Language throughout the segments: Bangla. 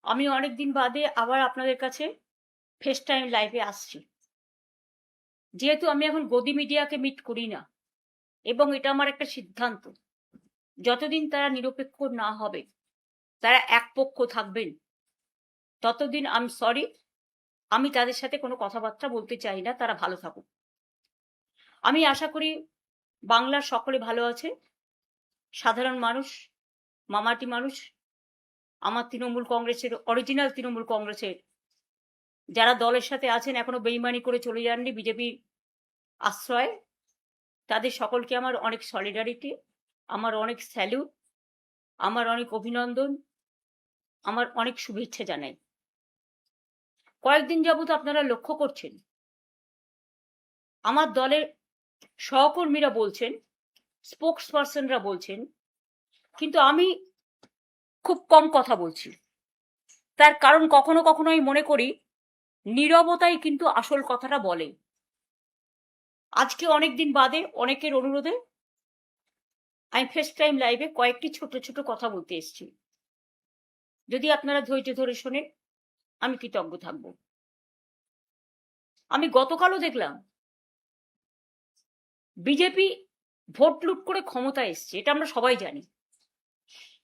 আমি অনেকদিন বাদে আবার আপনাদের কাছে ফেস টাইম লাইভে আসছি। যেহেতু আমি এখন গদি মিডিয়াকে মিট করি না এবং এটা আমার একটা সিদ্ধান্ত, যতদিন তারা নিরপেক্ষ না হবে, তারা একপক্ষ থাকবেন, ততদিন আই এম সরি, আমি তাদের সাথে কোনো কথাবার্তা বলতে চাই না। তারা ভালো থাকুক। আমি আশা করি বাংলার সকলে ভালো আছে। সাধারণ মানুষ, মামাটি মানুষ, আমার তৃণমূল কংগ্রেসের, অরিজিনাল তৃণমূল কংগ্রেসের যারা দলের সাথে আছেন, এখনো বেইমানি করে চলে যাননি বিজেপির আশ্রয়ে, তাদের সকলকে আমার অনেক সলিডারিটি, আমার অনেক স্যালুট, আমার অনেক অভিনন্দন, আমার অনেক শুভেচ্ছা জানাই। কয়েকদিন যাবত আপনারা লক্ষ্য করছেন আমার দলের সহকর্মীরা বলছেন, স্পোক্স পার্সনরা বলছেন, কিন্তু আমি খুব কম কথা বলছি। তার কারণ কখনো কখনো আমি মনে করি নীরবতাই কিন্তু আসল কথাটা বলে। আজকে অনেকদিন বাদে অনেকের অনুরোধে আমি ফেস টাইম লাইভে কয়েকটি ছোট ছোট কথা বলতে এসেছি। যদি আপনারা ধৈর্য ধরে শোনেন, আমি কৃতজ্ঞ থাকব। আমি গতকালও দেখলাম বিজেপি ভোট লুট করে ক্ষমতায় এসছে, এটা আমরা সবাই জানি।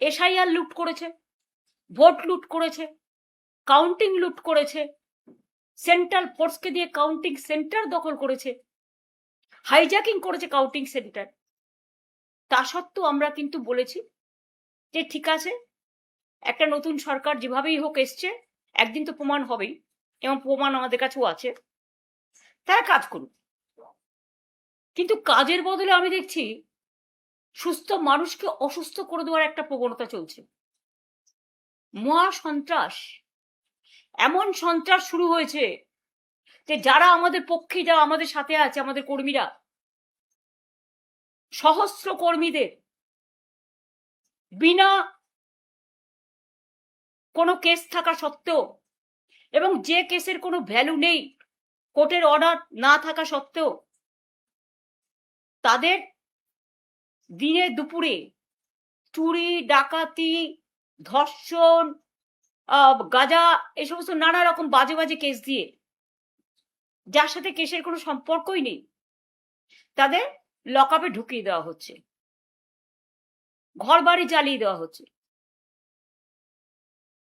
এসআইআর লুট করেছে, ভোট লুট করেছে, কাউন্টিং লুট করেছে, সেন্ট্রাল ফোর্সকে দিয়ে কাউন্টিং সেন্টার দখল করেছে, হাইজ্যাকিং করেছে কাউন্টিং সেন্টার। তা সত্ত্বেও আমরা কিন্তু বলেছি যে ঠিক আছে, একটা নতুন সরকার যেভাবেই হোক এসছে, একদিন তো প্রমাণ হবেই, এবং প্রমাণ আমাদের কাছেও আছে, তারা কাজ করুক। কিন্তু কাজের বদলে আমি দেখছি সুস্থ মানুষকে অসুস্থ করে দেওয়ার একটা প্রবণতা চলছে। মহা সন্ত্রাস, এমন সন্ত্রাস শুরু হয়েছে যে যারা আমাদের পক্ষে, যারা আমাদের সাথে আছে, আমাদের কর্মীরা, সহস্র কর্মীদের বিনা কোনো কেস থাকা সত্ত্বেও, এবং যে কেসের কোনো ভ্যালু নেই, কোর্টের অর্ডার না থাকা সত্ত্বেও, তাদের দিনে দুপুরে চুরি, ডাকাতি, ধর্ষণ, গাঁজা, এই সমস্ত নানা রকম বাজে বাজে কেস দিয়ে, যার সাথে কেসের কোনো সম্পর্কই নেই, তাদের লকআপে ঢুকিয়ে দেওয়া হচ্ছে, ঘর বাড়ি জ্বালিয়ে দেওয়া হচ্ছে।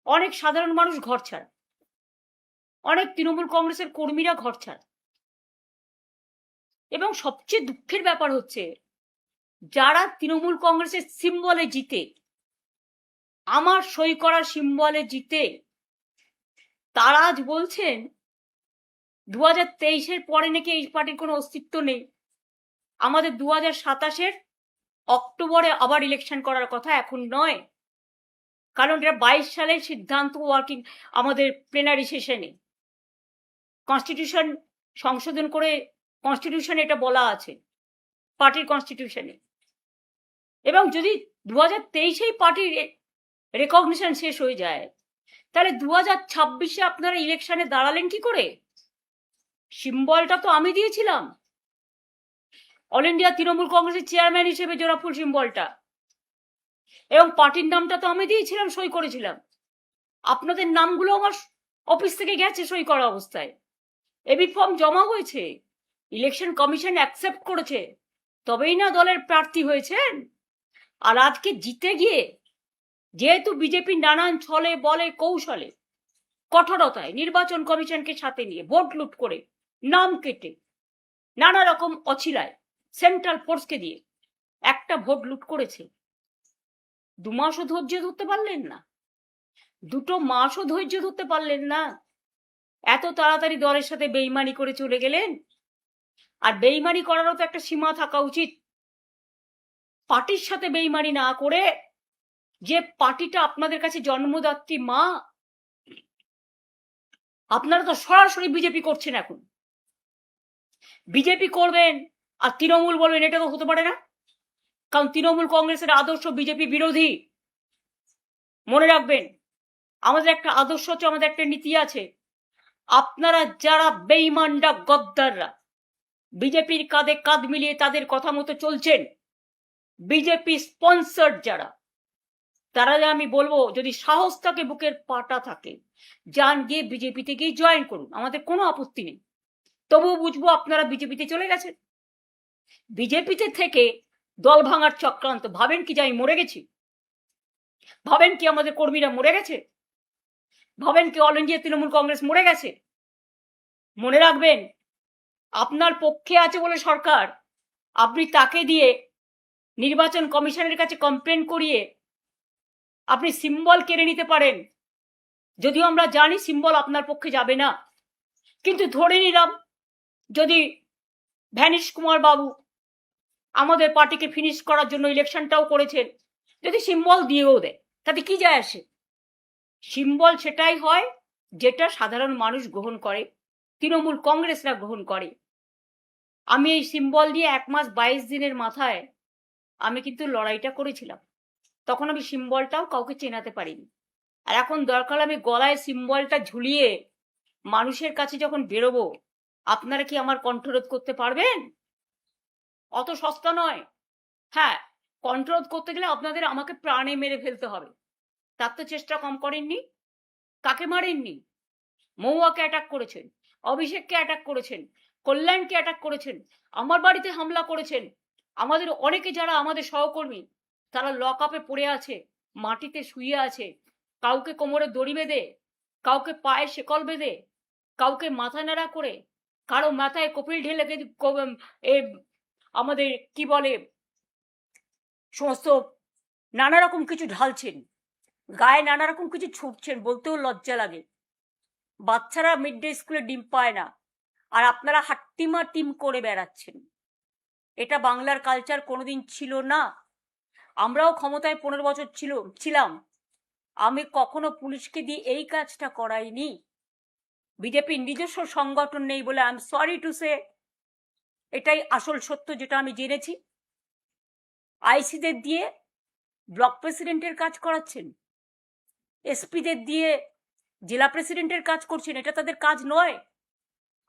অনেক সাধারণ মানুষ ঘর ছাড়া, অনেক তৃণমূল কংগ্রেসের কর্মীরা ঘর ছাড়া। এবং সবচেয়ে দুঃখের ব্যাপার হচ্ছে, যারা তৃণমূল কংগ্রেসের সিম্বলে জিতে, আমার সই করা সিম্বলে জিতে, তারা আজ বলছেন 2023-এর পরে নাকি এই পার্টির কোনো অস্তিত্ব নেই, আমাদের 2027-এর অক্টোবরে আবার ইলেকশন করার কথা, এখন নয়। কারণ এটা 22 সালের সিদ্ধান্ত, ওয়ার্কিং আমাদের প্লেনারি সেশনে কনস্টিটিউশন সংশোধন করে, কনস্টিটিউশনে এটা বলা আছে, পার্টির কনস্টিটিউশনে। এবং যদি 2023-এই পার্টির রেকগনিশন শেষ হয়ে যায়, তাহলে 2026-এ আপনারা ইলেকশনে দাঁড়ালেন কি করে? সিম্বলটা তো আমি দিয়েছিলাম, অল ইন্ডিয়া তৃণমূল কংগ্রেসের চেয়ারম্যান হিসেবে জোড়াফুল সিম্বলটা, এবং পার্টির নামটা তো আমি দিয়েছিলাম, সই করেছিলাম। আপনাদের নামগুলো আমার অফিস থেকে গেছে সই করা অবস্থায়, এবি ফর্ম জমা হয়েছে, ইলেকশন কমিশন অ্যাকসেপ্ট করেছে, তবেই না দলের প্রার্থী হয়েছেন। আর আজকে জিতে গিয়ে, যেহেতু বিজেপি নানান ছলে বলে কৌশলে, কঠোরতায়, নির্বাচন কমিশনকে সাথে নিয়ে ভোট লুট করে, নাম কেটে, নানা রকম অছিলায়, সেন্ট্রাল ফোর্সকে দিয়ে একটা ভোট লুট করেছে। 2 মাসও ধৈর্য ধরতে পারলেন না, 2 মাসও ধৈর্য ধরতে পারলেন না, এত তাড়াতাড়ি দলের সাথে বেইমানি করে চলে গেলেন। আর বেইমানি করারও তো একটা সীমা থাকা উচিত। পার্টির সাথে বেইমানি না করে, যে পার্টিটা আপনাদের কাছে জন্মদাত্রী মা, আপনারা তো সরাসরি বিজেপি করছেন। এখন বিজেপি করবেন আর তৃণমূল বলবেন, এটা তো হতে পারে না। কারণ তৃণমূল কংগ্রেসের আদর্শ বিজেপি বিরোধী। মনে রাখবেন, আমাদের একটা আদর্শ আছে, আমাদের একটা নীতি আছে। আপনারা যারা বেইমানরা, গদ্দাররা, বিজেপির কাঁধে কাঁধ মিলিয়ে তাদের কথা মতো চলছেন, বিজেপি স্পন্সর যারা, তারা আমি বলবো যদি সাহস থাকে, বুকের পাটা থাকে, যান গিয়ে বিজেপিতে গিয়ে জয়েন করুন, আমাদের কোনো আপত্তি নেই। তবুও বুঝবো আপনারা বিজেপিতে চলে গেছেন। বিজেপিতে থেকে দল ভাঙার চক্রান্ত, ভাবেন কি যে আমি মরে গেছি? ভাবেন কি আমাদের কর্মীরা মরে গেছে? ভাবেন কি অল ইন্ডিয়া তৃণমূল কংগ্রেস মরে গেছে? মনে রাখবেন, আপনার পক্ষে আছে বলে সরকার, আপনি তাকে দিয়ে নির্বাচন কমিশনের কাছে কমপ্লেন করিয়ে আপনি সিম্বল কেড়ে নিতে পারেন। যদিও আমরা জানি সিম্বল আপনার পক্ষে যাবে না, কিন্তু ধরে নিলাম যদি ভ্যানিশ কুমার বাবু আমাদের পার্টিকে ফিনিশ করার জন্য ইলেকশনটাও করেছেন, যদি সিম্বল দিয়েও দেয় তাতে কি যায় আসে? সিম্বল সেটাই হয় যেটা সাধারণ মানুষ গ্রহণ করে, তৃণমূল কংগ্রেসরা গ্রহণ করে। আমি এই সিম্বল দিয়ে 1 মাস 22 দিনের মাথায় আমি কিন্তু লড়াইটা করেছিলাম। তখন আমি সিম্বলটাও কাউকে চেনাতে পারিনি। আর এখন দরকার আমি গলায় সিম্বলটা ঝুলিয়ে মানুষের কাছে যখন বেরোবো, আপনারা কি আমার কণ্ঠরোধ করতে পারবেন? অত সস্তা নয়। হ্যাঁ, কণ্ঠরোধ করতে গেলে আপনাদের আমাকে প্রাণে মেরে ফেলতে হবে। তার তো চেষ্টা কম করেননি। কাকে মারেননি? মহুয়াকে অ্যাটাক করেছেন, অভিষেককে অ্যাটাক করেছেন, কল্যাণকে অ্যাটাক করেছেন, আমার বাড়িতে হামলা করেছেন। আমাদের অনেকে যারা আমাদের সহকর্মী, তারা লক আপে পড়ে আছে, মাটিতে শুয়ে আছে, কাউকে কোমরে দড়ি বেঁধে, কাউকে পায়ে শেকল বেঁধে, কাউকে মাথা নাড়া করে, কারো মাথায় কপিল ঢেলে আমাদের কি বলে সমস্ত নানা রকম কিছু ঢালছেন, গায়ে নানা রকম কিছু ছুটছেন, বলতেও লজ্জা লাগে। বাচ্চারা মিড ডে স্কুলে ডিম পায় না, আর আপনারা হাট্টিমা টিম করে বেড়াচ্ছেন। এটা বাংলার কালচার কোনোদিন ছিল না। আমরাও ক্ষমতায় 15 বছর ছিলাম, আমি কখনো পুলিশকে দিয়ে এই কাজটা করাইনি। বিজেপির নিজস্ব সংগঠন নেই বলে I am sorry to say, এটাই আসল সত্য যেটা আমি জেনেছি। আইসিদের দিয়ে ব্লক প্রেসিডেন্টের কাজ করাচ্ছেন, এসপিদের দিয়ে জেলা প্রেসিডেন্টের কাজ করছেন, এটা তাদের কাজ নয়।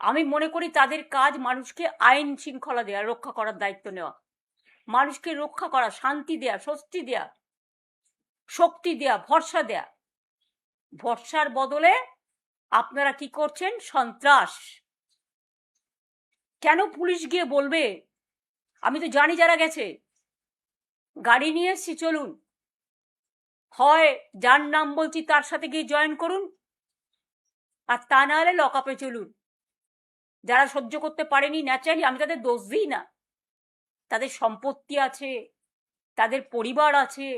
আমি মনে করি তাদের কাজ মানুষকে আইন শৃঙ্খলা দেওয়া, রক্ষা করার দায়িত্ব নেওয়া, মানুষকে রক্ষা করা, শান্তি দেয়া, স্বস্তি দেয়া, শক্তি দেয়া, ভরসা দেয়া। ভরসার বদলে আপনারা কি করছেন? সন্ত্রাস। কেন পুলিশ গিয়ে বলবে? আমি তো জানি যারা গেছে, গাড়ি নিয়ে এসছি চলুন, হয় যার নাম বলছি তার সাথে গিয়ে জয়েন করুন, আর তা না হলে লক আপে চলুন। যারা সহ্য করতে পারেনি ন্যাচারালি, আমি তাদের দোষ দিই না। তাদের সম্পত্তি আছে, তাদের পরিবার আছে,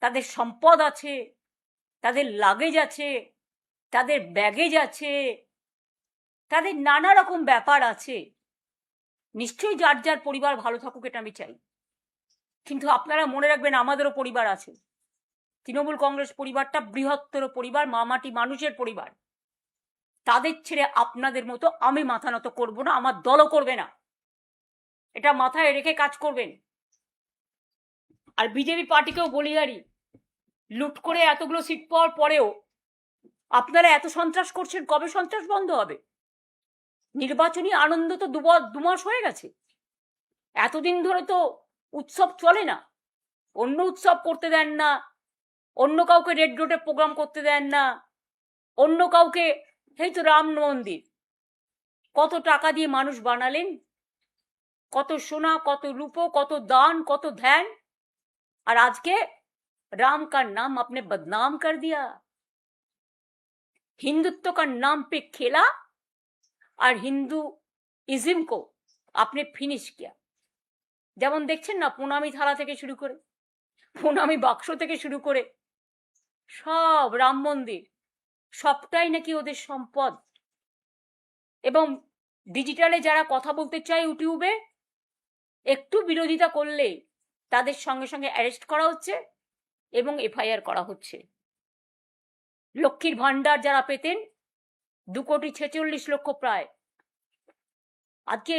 তাদের সম্পদ আছে, তাদের লাগেজ আছে, তাদের ব্যাগেজ আছে, তাদের নানা রকম ব্যাপার আছে। নিশ্চয়ই যার যার পরিবার ভালো থাকুক, এটা আমি চাই। কিন্তু আপনারা মনে রাখবেন, আমাদেরও পরিবার আছে। তৃণমূল কংগ্রেস পরিবারটা বৃহত্তর পরিবার, মামাটি মানুষের পরিবার। তাদের ছেড়ে আপনাদের মতো আমি মাথা নত করবো না, আমার দলও করবে না। এটা মাথায় রেখে কাজ করবেন। আর বিজেপি পার্টিকেও বলি, আরি লুট করে এতগুলো সিট পাওয়ার পরেও আপনারা এত সন্ত্রাস করছেন, কবে সন্ত্রাস বন্ধ হবে? নির্বাচনী আনন্দ তো 2 মাস হয়ে গেছে। এতদিন ধরে তো উৎসব চলে না, অন্য উৎসব করতে দেন না, অন্য কাউকে রেড রোডে প্রোগ্রাম করতে দেন না, অন্য কাউকে, এই তো রাম মন্দির কত টাকা দিয়ে মানুষ বানালেন, কত সোনা, কত রূপো, কত দান, কত ধ্যান, আর আজকে राम का नाम आपने बदनाम कर दिया, हिंदुत्व का नाम पे खेला और हिंदुइज्म को आपने फिनिश किया। যেমন দেখছেন না, প্রণামী থালা থেকে শুরু করে, প্রণামী বাক্স থেকে শুরু করে সব রাম মন্দির, সবটাই নাকি ওদের সম্পদ। এবং ডিজিটালে যারা কথা বলতে চায় ইউটিউবে, একটু বিরোধিতা করলে তাদের সঙ্গে সঙ্গে অ্যারেস্ট করা হচ্ছে এবং এফআইআর করা হচ্ছে। লক্ষ্মীর ভান্ডার যারা পেতেন 2,46,00,000 প্রায়, আজকে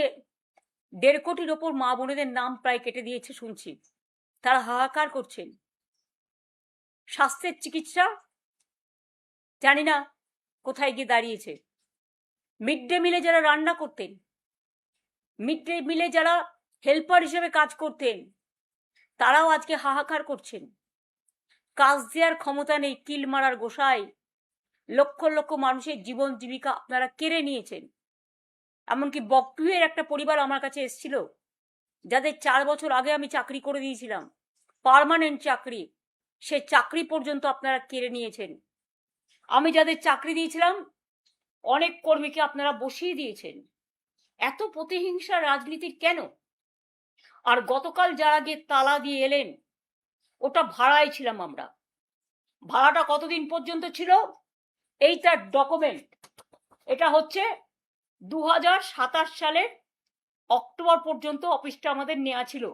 1.5 কোটির ওপর মা বোনেদের নাম প্রায় কেটে দিয়েছে শুনছি। তারা হাহাকার করছেন। স্বাস্থ্যের চিকিৎসা জানি না কোথায় গিয়ে দাঁড়িয়েছে। মিড ডে মিলে যারা রান্না করতেন, মিড ডে মিলে যারা হেল্পার হিসেবে কাজ করতেন, তারাও আজকে হাহাকার করছেন। কাজ দেওয়ার ক্ষমতা নেই, কিল মারার গোসাই। লক্ষ লক্ষ মানুষের জীবন জীবিকা আপনারা কেড়ে নিয়েছেন। এমনকি বকটুয়ের একটা পরিবার আমার কাছে এসেছিল, যাদের 4 বছর আগে আমি চাকরি করে দিয়েছিলাম, পার্মানেন্ট চাকরি, সে চাকরি পর্যন্ত আপনারা কেড়ে নিয়েছেন। আমি যাদের চাকরি দিয়েছিলাম অনেক কর্মীকে আপনারা বসিয়ে দিয়েছেন। এত প্রতিহিংসা রাজনীতির কেন? আর গতকাল যারা গিয়ে তালা দিয়ে এলেন, ওটা ভাড়ায় ছিলাম আমরা। ভাড়াটা কতদিন পর্যন্ত ছিল? এই তার ডকুমেন্ট। এটা হচ্ছে 2027 সালের অক্টোবর পর্যন্ত অফিসটা আমাদের নেওয়া ছিল।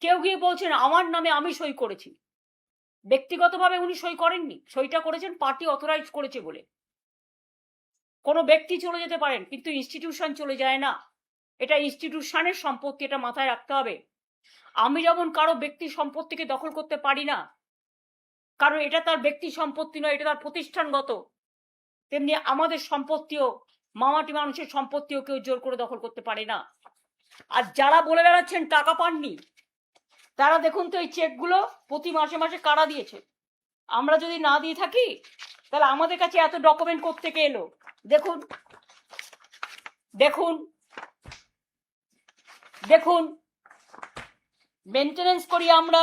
কেউ গিয়ে বলছেন আমার নামে আমি সই করেছি। ব্যক্তিগতভাবে উনি সই করেননি, সইটা করেছেন পার্টি অথরাইজ করেছে বলে। কোনো ব্যক্তি চলে যেতে পারেন, কিন্তু ইনস্টিটিউশন চলে যায় না। এটা ইনস্টিটিউশনের সম্পত্তি, এটা মাথায় রাখতে হবে। আমি যেমন কারো ব্যক্তি সম্পত্তিকে দখল করতে পারি না, কারণ এটা তার ব্যক্তি সম্পত্তি নয়, এটা তার প্রতিষ্ঠানগত, তেমনি আমাদের সম্পত্তিও, মামাটি মানুষের সম্পত্তিও কেউ জোর করে দখল করতে পারে না। আর যারা বলে বেড়াচ্ছেন টাকা পাননি, তারা দেখুন তো এই চেকগুলো প্রতি মাসে মাসে কারা দিয়েছে। আমরা যদি না দিয়ে থাকি তাহলে আমাদের কাছে এত ডকুমেন্ট কোত্থেকে এলো? দেখুন দেখুন দেখুন, মেনটেনেন্স করি আমরা,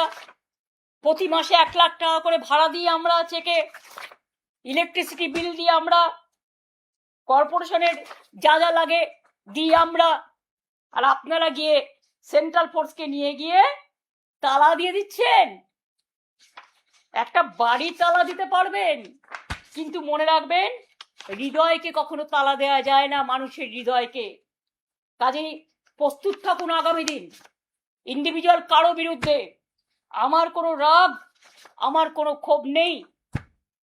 প্রতি মাসে 1 লাখ টাকা করে ভাড়া দিই আমরা চেকে, ইলেকট্রিসিটি বিল দিয়ে আমরা, কর্পোরেশনের যা যা লাগে দিই আমরা। আর আপনারা গিয়ে সেন্ট্রাল ফোর্সকে নিয়ে গিয়ে তালা দিয়ে দিচ্ছেন। একটা বাড়ি তালা দিতে পারবেন, কিন্তু মনে রাখবেন হৃদয়কে কখনো তালা দেওয়া যায় না, মানুষের হৃদয়কে। কাজেই প্রস্তুত থাকুন আগামী দিন ইন্ডিভিজুয়াল কারো বিরুদ্ধে। আমার কোনো রাগ, আমার কোনো ক্ষোভ নেই।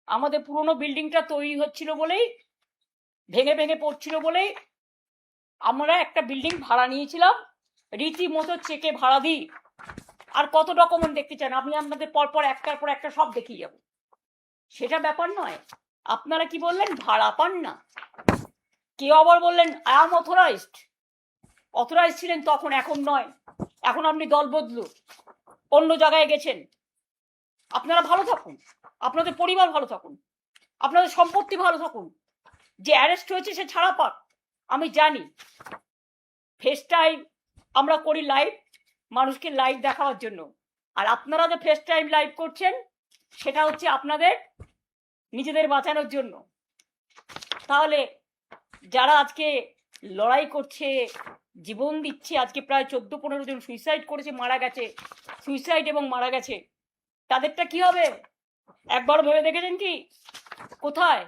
আমাদের পুরনো বিল্ডিংটা তৈরি হচ্ছিল বলেই, ভেঙে ভেঙে পড়ছিল বলেই আমরা একটা বিল্ডিং ভাড়া নিয়েছিলাম, রীতিমতো চেকে ভাড়া দিই। আর কত ডকুমেন্ট দেখতে চান? আমি আপনাদের পরপর একটার পর একটা সব দেখিয়ে যাব, সেটা ব্যাপার নয়। আপনারা কি বললেন? ভাড়া পান না। কেউ আবার বললেন আই এম অথরাইজড। অথরাইজ ছিলেন তখন, এখন নয়। এখন আপনি দল বদলু, অন্য জায়গায় গেছেন। আপনারা ভালো থাকুন, আপনাদের পরিবার ভালো থাকুন, আপনাদের সম্পত্তি ভালো থাকুন। যে অ্যারেস্ট হয়েছে সে ছাড়া পাক। আমি জানি ফেস টাইম আমরা করি লাইভ, মানুষকে লাইভ দেখানোর জন্য। আর আপনারা যে ফেস টাইম লাইভ করছেন সেটা হচ্ছে আপনাদের নিজেদের বাঁচানোর জন্য। তাহলে যারা আজকে লড়াই করছে, জীবন দিচ্ছে, আজকে প্রায় 14-15 জন সুইসাইড করেছে, মারা গেছে, সুইসাইড এবং মারা গেছে, তাদেরটা কি হবে? একবার ভেবে দেখেছেন কি? কোথায়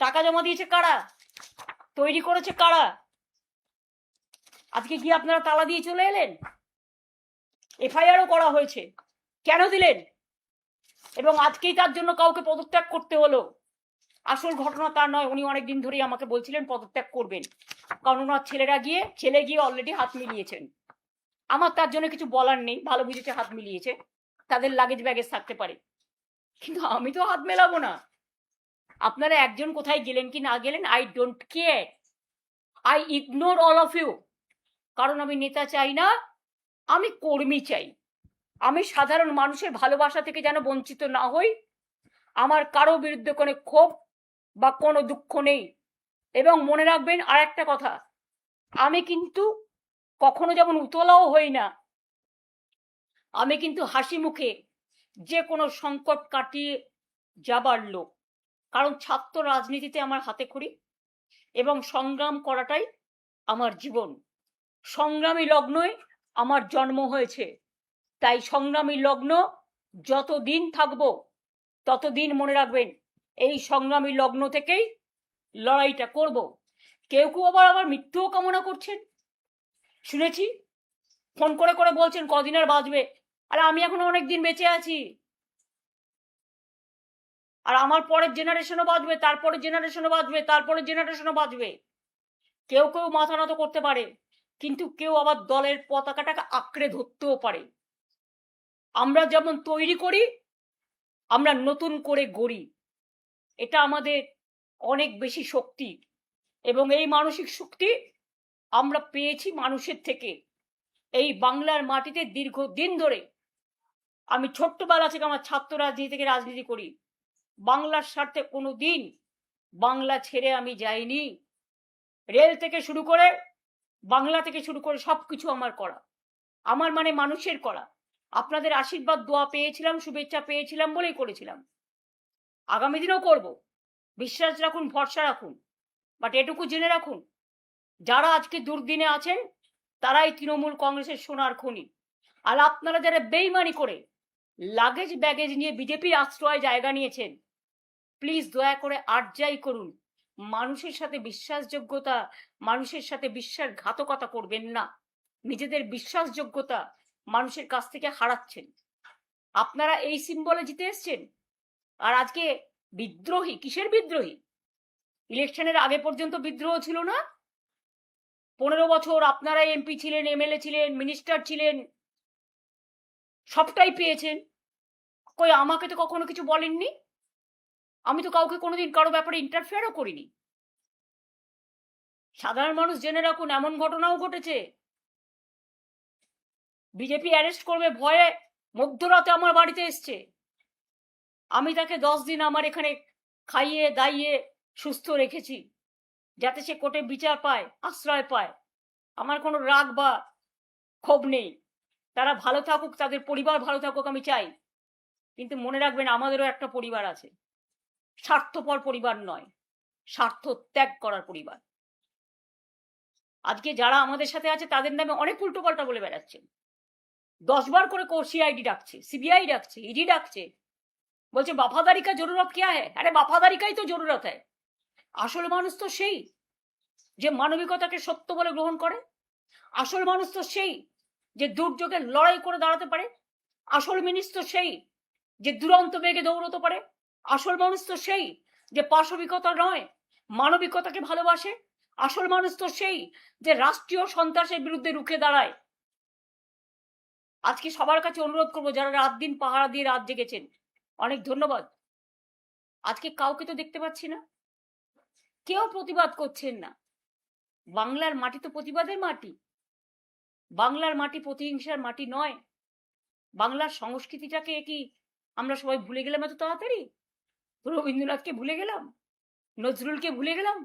টাকা জমা দিয়েছে কারা? তৈরি করেছে কারা? আজকে কি আপনারা তালা দিয়ে চলে এলেন? এফআইআরও করা হয়েছে, কেন দিলেন? এবং আজকেই তার জন্য কাউকে পদত্যাগ করতে হলো। আসল ঘটনা তা নয়। উনি অনেকদিন ধরেই আমাকে বলছিলেন পদত্যাগ করবেন, কারণ ওনার ছেলে গিয়ে অলরেডি হাত মিলিয়েছেন। আমার তার জন্য কিছু বলার নেই, ভালো বুঝেছে হাত মিলিয়েছে, তাদের লাগেজ ব্যাগেজ থাকতে পারে, কিন্তু আমি তো হাত মেলাবো না। আপনারা একজন কোথায় গেলেন কি না গেলেন, I don't care, I ignore all of you. কারণ আমি নেতা চাই না, আমি কর্মী চাই। আমি সাধারণ মানুষের ভালোবাসা থেকে যেন বঞ্চিত না হই। আমার কারো বিরুদ্ধে কোনো ক্ষোভ বা কোনো দুঃখ নেই। এবং মনে রাখবেন আর একটা কথা, আমি কিন্তু কখনো যেমন উতলাও হই না, আমি কিন্তু হাসি মুখে যে কোনো সংকট কাটিয়ে যাবার লোক। কারণ ছাত্র রাজনীতিতে আমার হাতে খড়ি এবং সংগ্রাম করাটাই আমার জীবন। সংগ্রামী লগ্নই আমার জন্ম হয়েছে, তাই সংগ্রামী লগ্ন যতদিন থাকবো ততদিন মনে রাখবেন এই সংগ্রামী লগ্ন থেকেই লড়াইটা করব। কেউ কেউ আবার মৃত্যুও কামনা করছেন, শুনেছি ফোন করে করে বলছেন কদিন আর বাঁচবে। আরে আমি এখন অনেক দিন বেঁচে আছি, আর আমার পরের জেনারেশনও বাঁচবে, তারপরের জেনারেশনও বাঁচবে, তারপরের জেনারেশনও বাঁচবে। কেউ কেউ মাথা নত করতে পারে, কিন্তু কেউ আবার দলের পতাকাটাকে আঁকড়ে ধরতেও পারে। আমরা যেমন তৈরি করি, আমরা নতুন করে গড়ি, এটা আমাদের অনেক বেশি শক্তি। এবং এই মানসিক শক্তি আমরা পেয়েছি মানুষের থেকে। এই বাংলার মাটিতে দীর্ঘদিন ধরে আমি ছোট্টবেলা থেকে আমার ছাত্র রাজনীতি থেকে রাজনীতি করি, বাংলার স্বার্থে কোনো দিন বাংলা ছেড়ে আমি যাইনি। রেল থেকে শুরু করে বাংলা থেকে শুরু করে সবকিছু আমার করা, আমার মানে মানুষের করা। আপনাদের আশীর্বাদ দোয়া পেয়েছিলাম, শুভেচ্ছা পেয়েছিলাম বলেই করেছিলাম, আগামী দিনেও করব। বিশ্বাস রাখুন, ভরসা রাখুন। বাট এটুকু জেনে রাখুন, যারা আজকে দুর্দিনে আছেন তারাই তৃণমূল কংগ্রেসের সোনার খনি। আর আপনারা যারা বেইমানি করে লাগেজ ব্যাগেজ নিয়ে বিজেপির আশ্রয় জায়গা নিয়েছেন, প্লিজ দয়া করে আর যাই করুন, মানুষের সাথে বিশ্বাসযোগ্যতা, মানুষের সাথে বিশ্বাসঘাতকতা করবেন না। নিজেদের বিশ্বাসযোগ্যতা মানুষের কাছ থেকে হারাচ্ছেন। আপনারা এই সিম্বলে জিতে এসছেন, আর আজকে বিদ্রোহী। কিসের বিদ্রোহী? ইলেকশনের আগে পর্যন্ত বিদ্রোহ ছিল না? 15 বছর আপনারা এমপি ছিলেন, এমএলএ ছিলেন, মিনিস্টার ছিলেন, সবটাই পেয়েছেন। কই আমাকে তো কখনো কিছু বলেননি। আমি তো কাউকে কোনোদিন কারো ব্যাপারে ইন্টারফেয়ারও করিনি। সাধারণ মানুষ জেনে রাখুন, এমন ঘটনাও ঘটেছে, বিজেপি অ্যারেস্ট করবে ভয়ে মধ্যরাতে আমার বাড়িতে এসছে। আমি তাকে 10 দিন আমার এখানে খাইয়ে দাইয়ে সুস্থ রেখেছি, যাতে সে কোর্টে বিচার পায়, আশ্রয় পায়। আমার কোনো রাগ বা ক্ষোভ নেই, তারা ভালো থাকুক, তাদের পরিবার ভালো থাকুক, আমি চাই। কিন্তু মনে রাখবেন, আমাদেরও একটা পরিবার আছে, স্বার্থপর পরিবার নয়, স্বার্থ ত্যাগ করার পরিবার। আজকে যারা আমাদের সাথে আছে তাদের নামে অনেক উল্টোপাল্টা বলে বেড়াচ্ছেন। 10 বার করে সিআইডি ডাকছে, সিবিআই ডাকছে, ইডি ডাকছে, বলছে वफादारी का जरूरत क्या है। আরে वफादारी का ही तो जरूरत है। আসল মানুষ তো সেই যে মানবিকতাকে সত্য বলে গ্রহণ করে। আসল মানুষ তো সেই যে দুর্যোগে লড়াই করে দাঁড়াতে পারে। আসল মানুষ তো সেই যে দুরন্ত বেগে দৌড়তে পারে। আসল মানুষ তো সেই যে পাশবিকতা নয়, মানবিকতাকে ভালোবাসে। আসল মানুষ তো সেই যে রাষ্ট্রীয় সন্ত্রাসের বিরুদ্ধে রুখে দাঁড়ায়। আজকে সবার কাছে অনুরোধ করবো, যারা রাত দিন পাহারা দিয়ে রাত জেগেছেন, অনেক ধন্যবাদ। আজকে কাউকে তো দেখতে পাচ্ছি না, কেউ প্রতিবাদ করছেন না। বাংলার মাটি তো প্রতিবাদের মাটি। বাংলার মাটি প্রতিহিংসার মাটি নয়। বাংলার সংস্কৃতিটাকে কি আমরা সবাই ভুলে গেলাম এত তাড়াতাড়ি? রবীন্দ্রনাথকে ভুলে গেলাম, নজরুলকে ভুলে গেলাম,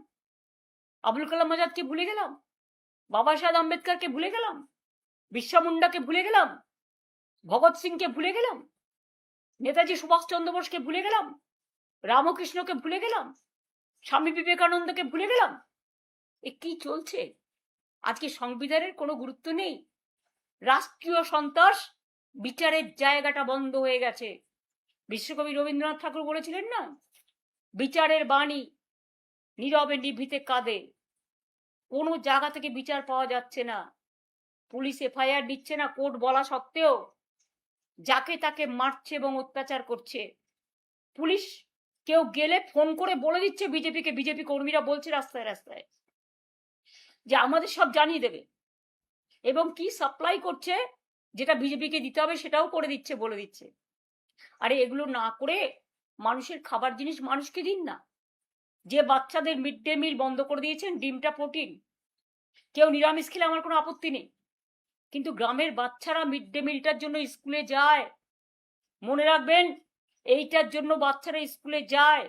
আবুল কালাম আজাদকে ভুলে গেলাম, বাবা সাহেব আম্বেদকরকে ভুলে গেলাম, বিরসা মুন্ডাকে ভুলে গেলাম, ভগৎ সিংকে ভুলে গেলাম, নেতাজি সুভাষচন্দ্র বোসকে ভুলে গেলাম, রামকৃষ্ণকে ভুলে গেলাম, স্বামী বিবেকানন্দকে ভুলে গেলাম। এ কি চলছে? আজকে সংবিধানের কোনো গুরুত্ব নেই। রাষ্ট্রীয় সন্ত্রাস বিচারের জায়গাটা বন্ধ হয়ে গেছে। বিশ্বকবি রবীন্দ্রনাথ ঠাকুর বলেছিলেন না, বিচারের বাণী নীরবে নিভৃতে কাঁদে। কোনো জায়গা থেকে বিচার পাওয়া যাচ্ছে না, পুলিশ এফআইআর দিচ্ছে না কোর্ট বলা সত্ত্বেও, যাকে তাকে মারছে এবং অত্যাচার করছে। পুলিশ কেউ গেলে ফোন করে বলে দিচ্ছে বিজেপিকে, বিজেপি কর্মীরা বলছে রাস্তায় রাস্তায় যে আমাদের সব জানিয়ে দেবে, এবং কি সাপ্লাই করছে যেটা বিজেপিকে দিতে হবে সেটাও করে দিচ্ছে, বলে দিচ্ছে। আরে এগুলো না করে মানুষের খাবার জিনিস মানুষকে দিন না। যে বাচ্চাদের মিড ডে মিল বন্ধ করে দিয়েছেন, ডিমটা প্রোটিন, কেউ নিরামিষ খেলে আমার কোনো আপত্তি নেই, কিন্তু গ্রামের বাচ্চারা মিড ডে মিলটার জন্য স্কুলে যায়। মনে রাখবেন, এইটার জন্য বাচ্চারা স্কুলে যায়।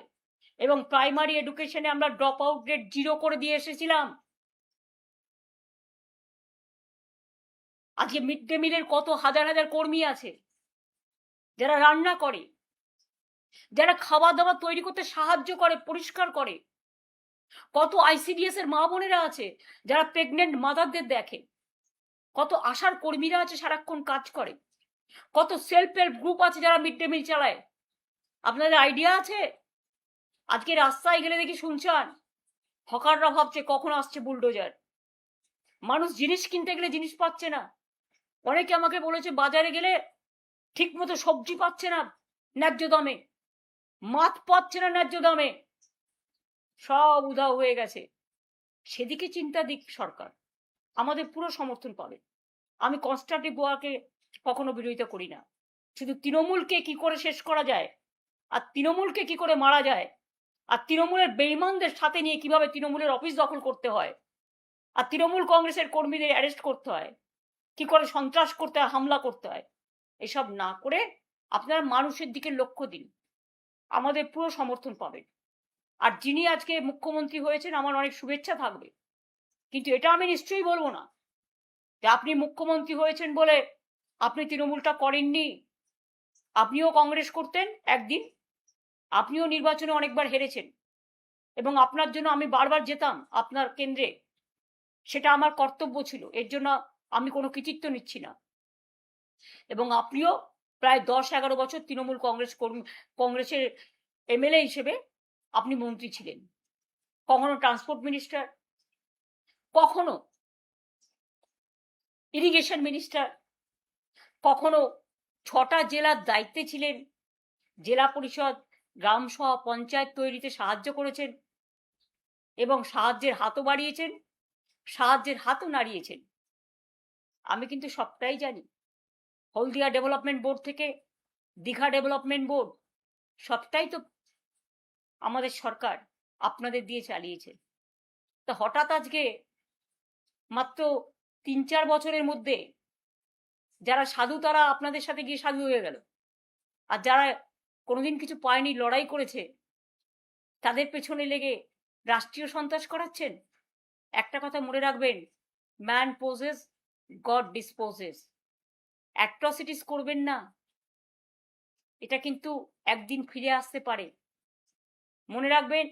এবং প্রাইমারি এডুকেশনে আমরা ড্রপ আউট রেট 0 করে দিয়ে এসেছিলাম। আজকে মিড ডে মিলের কত হাজার হাজার কর্মী আছে যারা রান্না করে, যারা খাবার দাবার তৈরি করতে সাহায্য করে, পরিষ্কার করে। কত আইসিডিএস এর মা বোনেরা আছে যারা প্রেগনেন্ট মাদারদের দেখে। কত আশার কর্মীরা আছে সারাক্ষণ কাজ করে। কত সেলফ হেল্প গ্রুপ আছে যারা মিড ডে মিল চালায়। আপনাদের আইডিয়া আছে? আজকে রাস্তায় গেলে দেখি শুনছেন হকাররা ভাবছে কখন আসছে বুলডোজার। মানুষ জিনিস কিনতে গেলে জিনিস পাচ্ছে না। অনেকে আমাকে বলেছে বাজারে গেলে ঠিক মতো সবজি পাচ্ছে না ন্যায্য দামে, মাছ পাচ্ছে না ন্যায্য দামে, সব উধাও হয়ে গেছে। সেদিকে চিন্তা দিক সরকার, আমাদের পুরো সমর্থন পাবে। আমি কনস্ট্রাকটিভ ওয়ার্কে কখনো বিরোধিতা করি না। শুধু তৃণমূলকে কি করে শেষ করা যায়, আর তৃণমূলকে কি করে মারা যায়, আর তৃণমূলের বেইমানদের সাথে নিয়ে কিভাবে তৃণমূলের অফিস দখল করতে হয়, আর তৃণমূল কংগ্রেসের কর্মীদের অ্যারেস্ট করতে হয়, কি করে সন্ত্রাস করতে হয়, হামলা করতে হয়, এসব না করে আপনারা মানুষের দিকে লক্ষ্য দিন, আমাদের পুরো সমর্থন পাবেন। আর যিনি আজকে মুখ্যমন্ত্রী হয়েছেন আমার অনেক শুভেচ্ছা থাকবে, কিন্তু এটা আমি নিশ্চয়ই বলবো না যে আপনি মুখ্যমন্ত্রী হয়েছেন বলে আপনি তৃণমূলটা করেননি। আপনিও কংগ্রেস করতেন একদিন, আপনিও নির্বাচনে অনেকবার হেরেছেন এবং আপনার জন্য আমি বারবার যেতাম আপনার কেন্দ্রে, সেটা আমার কর্তব্য ছিল, এর জন্য আমি কোনো কৃতিত্ব নিচ্ছি না। এবং আপনিও প্রায় 10-11 বছর তৃণমূল কংগ্রেসের এমএলএ হিসেবে আপনি মন্ত্রী ছিলেন, কখনো ট্রান্সপোর্ট মিনিস্টার, কখনো ইরিগেশন মিনিস্টার, কখনো 6টা জেলার দায়িত্বে ছিলেন, জেলা পরিষদ, গ্রাম সভা, পঞ্চায়েত তৈরিতে সাহায্য করেছেন এবং সাহায্যের হাতও বাড়িয়েছেন, সাহায্যের হাতও নাড়িয়েছেন। আমি কিন্তু সবটাই জানি। হলদিয়া ডেভেলপমেন্ট বোর্ড থেকে দীঘা ডেভেলপমেন্ট বোর্ড, সবটাই তো আমাদের সরকার আপনাদের দিয়ে চালিয়েছে। তা হঠাৎ আজকে মাত্র 3-4 বছরের মধ্যে যারা সাধু তারা আপনাদের সাথে গিয়ে সাধু হয়ে গেল, আর যারা কোনোদিন কিছু পায়নি, লড়াই করেছে, তাদের পেছনে লেগে রাষ্ট্রীয় সন্ত্রাস করাচ্ছেন। একটা কথা মনে রাখবেন, man poses, god disposes. Atrocities করবেন না, এটা কিন্তু একদিন ফিরে আসতে পারে। মনে রাখবেন,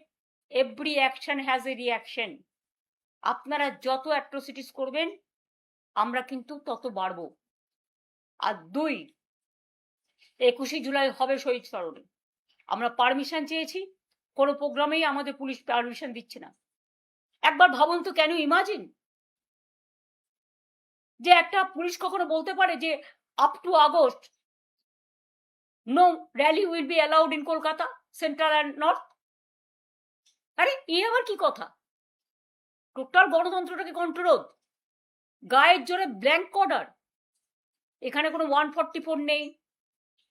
every action has a reaction. আপনারা যত অ্যাট্রসিটিস করবেন আমরা কিন্তু তত বাড়ব। আর 21শে জুলাই হবে শহীদ স্মরণে। আমরা পারমিশন চেয়েছি, কোনো প্রোগ্রামেই আমাদের পুলিশ পারমিশন দিচ্ছে না। একবার ভাবুন তো, কেন ইমাজিন যে একটা পুলিশ কখনো বলতে পারে যে up to August no rally will be allowed in Kolkata central and north? আরে আবার কি কথা? টোটাল গণতন্ত্রটাকে কন্ট্রোল, গায়ের জোরে ব্ল্যাঙ্ক অর্ডার। এখানে কোনো 144 নেই,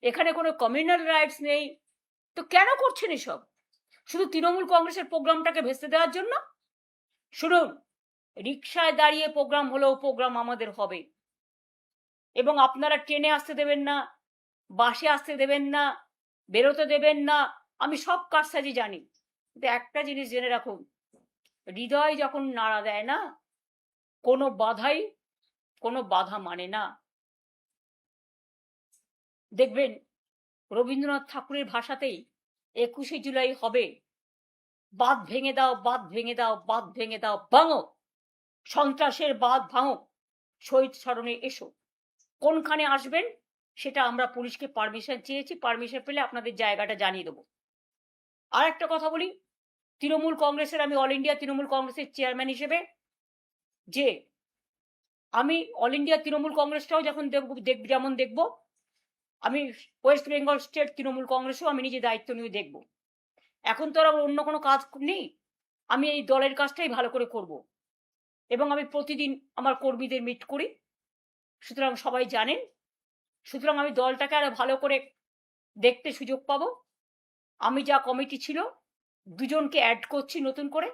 এখানে কোনো কমিউনাল রাইটস নেই। তো কেন করছেন এসব? শুধু তৃণমূল কংগ্রেসের প্রোগ্রামটাকে ভেস্তে দেওয়ার জন্য? শুনুন, রিক্সায় দাঁড়িয়ে প্রোগ্রাম হলেও প্রোগ্রাম আমাদের হবে, এবং আপনারা ট্রেনে আসতে দেবেন না, বাসে আসতে দেবেন না, বেরোতে দেবেন না, আমি সব কাজসাজি জানি। কিন্তু একটা জিনিস জেনে রাখুন, হৃদয় যখন নাড়া দেয় না, কোনো বাধা মানে না। দেখবেন রবীন্দ্রনাথ ঠাকুরের ভাষাতেই 21শে জুলাই হবে, বাঁধ ভেঙে দাও, বাঁধ ভেঙে দাও, বাঁধ ভেঙে দাও, ভাঙো সন্ত্রাসের বাঁধ, ভাঙো, শহীদ স্মরণে এসো। কোনখানে আসবেন সেটা আমরা পুলিশকে পারমিশন চেয়েছি, পারমিশন পেলে আপনাদের জায়গাটা জানিয়ে দেবো। আর একটা কথা বলি, তৃণমূল কংগ্রেসের, আমি অল ইন্ডিয়া তৃণমূল কংগ্রেসের চেয়ারম্যান হিসেবে, যে আমি অল ইন্ডিয়া তৃণমূল কংগ্রেসটাও যখন যেমন দেখব, আমি ওয়েস্ট বেঙ্গল স্টেট তৃণমূল কংগ্রেসও আমি নিজে দায়িত্ব নিয়ে দেখব। এখন তো আর অন্য কোনো কাজ নেই, আমি এই দলের কাজটাই ভালো করে করব এবং আমি প্রতিদিন আমার কর্মীদের মিট করি, সুতরাং সবাই জানেন। সুতরাং আমি দলটাকে আরো ভালো করে দেখতে সুযোগ পাবো। আমি যা কমিটি ছিল 2জনকে অ্যাড করছি নতুন করে,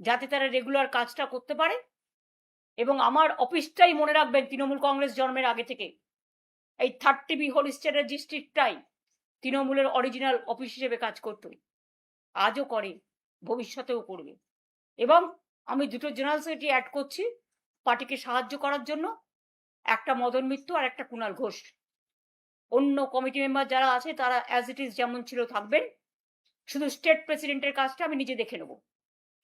যাতে তারা রেগুলার কাজটা করতে পারে। এবং আমার অফিসটাই মনে রাখবেন, তৃণমূল কংগ্রেস জন্মের আগে থেকে এই 30B হোলিস্টারের ডিস্ট্রিক্টটাই তৃণমূলের অরিজিনাল অফিস হিসেবে কাজ করত, আজও করে, ভবিষ্যতেও করবে। এবং আমি 2টো জেনারেল সেক্রেটারি অ্যাড করছি পার্টিকে সাহায্য করার জন্য, একটা মদন মিত্র আর একটা কুণাল ঘোষ। অন্য কমিটি মেম্বার যারা আছে তারা অ্যাজ ইট ইজ যেমন ছিল থাকবেন, শুধু স্টেট প্রেসিডেন্টের কাজটা আমি নিজে দেখে নেব।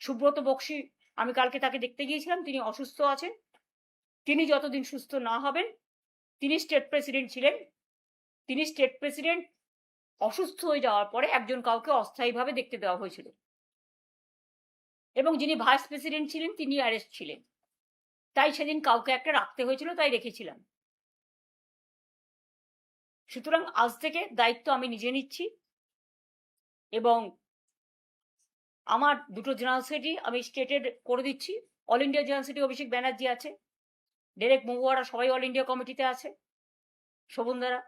সুব্রত বক্সি, আমি কালকে তাকে দেখতে গিয়েছিলাম, তিনি অসুস্থ আছেন। তিনি যতদিন সুস্থ না হবেন, তিনি স্টেট প্রেসিডেন্ট ছিলেন, তিনি স্টেট প্রেসিডেন্ট অসুস্থ হয়ে যাওয়ার পরে একজন কাউকে অস্থায়ীভাবে দেখতে দেওয়া হয়েছিল, এবং যিনি ভাইস প্রেসিডেন্ট ছিলেন তিনি অ্যারেস্ট ছিলেন, তাই সেদিন কাউকে একটা রাখতে হয়েছিল, তাই রেখেছিলাম। সুতরাং আজ থেকে দায়িত্ব আমি নিজে নিচ্ছি, এবং আমার 2টো জেনারেল সেক্রেটারি আমি স্টেটের করে দিচ্ছি। All India general secretary Abhishek Banerjee আছে, ডেরেক মহুয়ারা সবাই অল ইন্ডিয়া কমিটিতে আছে, শোভন দ্বারা।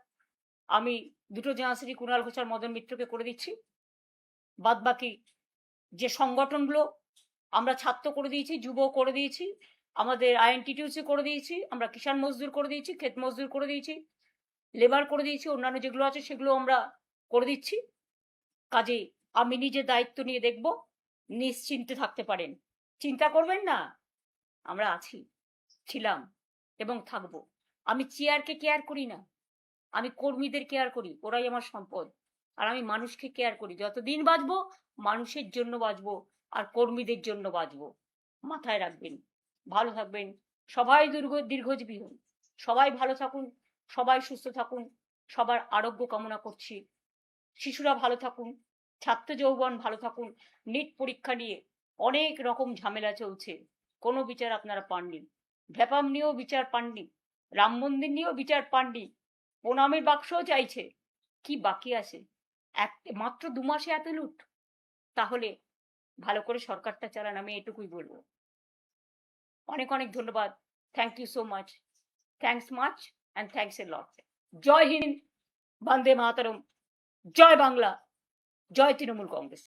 আমি 2টো জেনারেল সেক্রেটারি কুণাল ঘোষ আর মদন মিত্রকে করে দিচ্ছি। বাদ বাকি যে সংগঠনগুলো আমরা ছাত্র করে দিয়েছি, যুব করে দিয়েছি, আমাদের আইএনটিটিউসি করে দিয়েছি, আমরা কিষাণ মজদুর করে দিয়েছি, ক্ষেত মজদুর করে দিয়েছি, লেবার করে দিয়েছি, অন্যান্য যেগুলো আছে সেগুলো আমরা করে দিচ্ছি। কাজেই আমি নিজে দায়িত্ব নিয়ে দেখব, নিশ্চিন্তে থাকতে পারেন। চিন্তা করবেন না, আমরা আছি, ছিলাম এবং থাকব। আমি চেয়ারকে কেয়ার করি না, আমি কর্মীদের কেয়ার করি, ওরাই আমার সম্পদ। আর আমি মানুষকে কেয়ার করি, যতদিন বাঁচবো মানুষের জন্য বাঁচবো আর কর্মীদের জন্য বাঁচবো। মাথায় রাখবেন, ভালো থাকবেন, সবাই দীর্ঘজীবী হন, সবাই ভালো থাকুন, সবাই সুস্থ থাকুন, সবার আরোগ্য কামনা করছি। শিশুরা ভালো থাকুন, ছাত্র যৌবন ভালো থাকুন। নিট পরীক্ষা নিয়ে অনেক রকম ঝামেলা চলছে, কোনো বিচার আপনারা পাননি। ভ্যাপাম নিয়েও বিচার পাননি, রাম মন্দির নিয়েও বিচার পাননি, প্রণামের বাক্সও চাইছে। কি বাকি আছে? মাত্র 2 মাসে এত লুট? তাহলে ভালো করে সরকারটা চালান, আমি এটুকুই বলবো। অনেক অনেক ধন্যবাদ। Thank you so much. Thanks much and thanks a lot. জয় হিন্দ, বন্দে মাতরম, জয় বাংলা, জয় তৃণমূল কংগ্রেস।